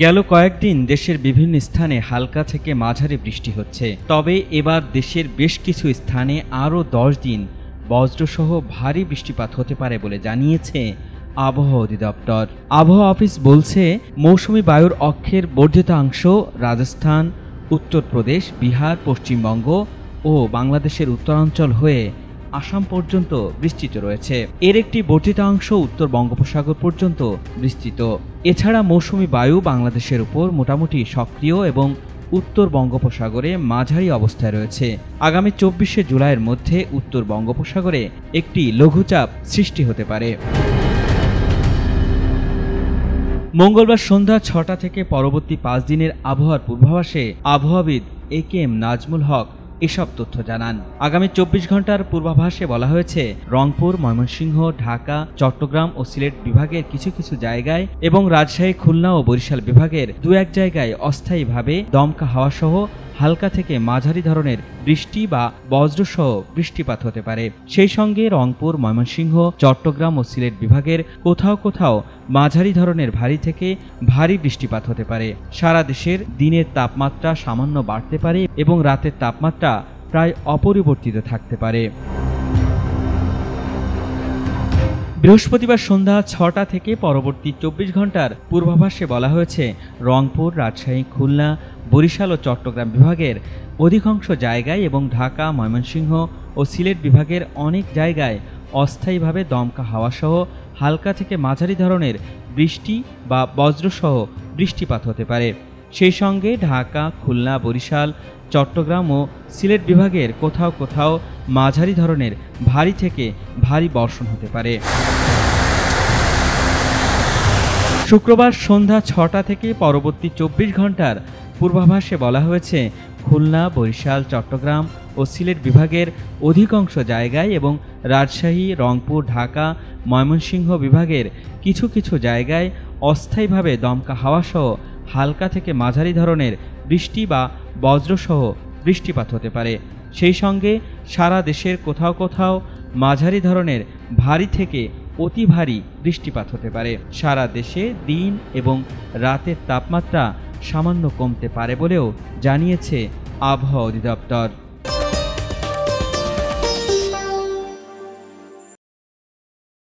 গেল কয়েকদিন দেশের বিভিন্ন স্থানে হালকা থেকে মাঝারি বৃষ্টি হচ্ছে। তবে এবার দেশের বেশ কিছু স্থানে আরও 10 দিন বজ্রসহ ভারী বৃষ্টিপাত হতে পারে বলে জানিয়েছে আবহাওয়া অধিদপ্তর। আবহাওয়া অফিস বলছে, মৌসুমি বায়ুর অক্ষের বর্ধিতাংশ রাজস্থান, উত্তরপ্রদেশ, বিহার, পশ্চিমবঙ্গ ও বাংলাদেশের উত্তরাঞ্চল হয়ে আসাম পর্যন্ত বিস্তৃত রয়েছে। এর একটি বর্ধিতাংশ উত্তর বঙ্গোপসাগর পর্যন্ত বিস্তৃত। এছাড়া মৌসুমি বায়ু বাংলাদেশের উপর মোটামুটি সক্রিয় এবং উত্তর বঙ্গোপসাগরে মাঝারি অবস্থায় রয়েছে। আগামী 24শে জুলাইয়ের মধ্যে উত্তর বঙ্গোপসাগরে একটি লঘুচাপ সৃষ্টি হতে পারে। মঙ্গলবার সন্ধ্যা 6টা থেকে পরবর্তী 5 দিনের আবহাওয়ার পূর্বাভাসে আবহাওয়াবিদ একেএম নাজমুল হক এসব তথ্য জানান। আগামী 24 ঘন্টার পূর্বাভাসে বলা হয়েছে, রংপুর, ময়মনসিংহ, ঢাকা, চট্টগ্রাম ও সিলেট বিভাগের কিছু কিছু জায়গায় এবং রাজশাহী, খুলনা ও বরিশাল বিভাগের 2-1 জায়গায় অস্থায়ীভাবে দমকা হাওয়াসহ হালকা থেকে মাঝারি ধরনের বৃষ্টি বা বজ্রসহ বৃষ্টিপাত হতে পারে। সেই সঙ্গে রংপুর, ময়মনসিংহ, চট্টগ্রাম ও সিলেট বিভাগের কোথাও কোথাও মাঝারি ধরনের ভারী থেকে ভারী বৃষ্টিপাত হতে পারে। সারা দেশের দিনের তাপমাত্রা সামান্য বাড়তে পারে এবং রাতের তাপমাত্রা প্রায় অপরিবর্তিত থাকতে পারে। বৃহস্পতিবার সন্ধ্যা 6টা থেকে পরবর্তী 24 ঘন্টার পূর্বাভাসে বলা হয়েছে, রংপুর, রাজশাহী, খুলনা, বরিশাল ও চট্টগ্রাম বিভাগের অধিকাংশ জায়গায় এবং ঢাকা, ময়মনসিংহ ও সিলেট বিভাগের অনেক জায়গায় অস্থায়ীভাবে দমকা হাওয়াসহ হালকা থেকে মাঝারি ধরনের বৃষ্টি বা বজ্রসহ বৃষ্টিপাত হতে পারে। সেই সঙ্গে ঢাকা, খুলনা, বরিশাল, চট্টগ্রাম ও সিলেট বিভাগের কোথাও কোথাও মাঝারি ধরনের ভারী থেকে ভারী বর্ষণ হতে পারে। শুক্রবার সন্ধ্যা 6টা থেকে পরবর্তী 24 ঘন্টার পূর্বাভাসে বলা হয়েছে, খুলনা, বরিশাল, চট্টগ্রাম ও সিলেট বিভাগের অধিকাংশ জায়গায় এবং রাজশাহী, রংপুর, ঢাকা, ময়মনসিংহ বিভাগের কিছু কিছু জায়গায় অস্থায়ীভাবে দমকা হাওয়াসহ হালকা থেকে মাঝারি ধরনের বৃষ্টি বা বজ্রসহ বৃষ্টিপাত হতে পারে। সেই সঙ্গে সারা দেশের কোথাও কোথাও মাঝারি ধরনের ভারী থেকে অতি ভারী বৃষ্টিপাত হতে পারে। সারা দেশে দিন এবং রাতের তাপমাত্রা সামান্য কমতে পারে বলেও জানিয়েছে আবহাওয়া অধিদপ্তর।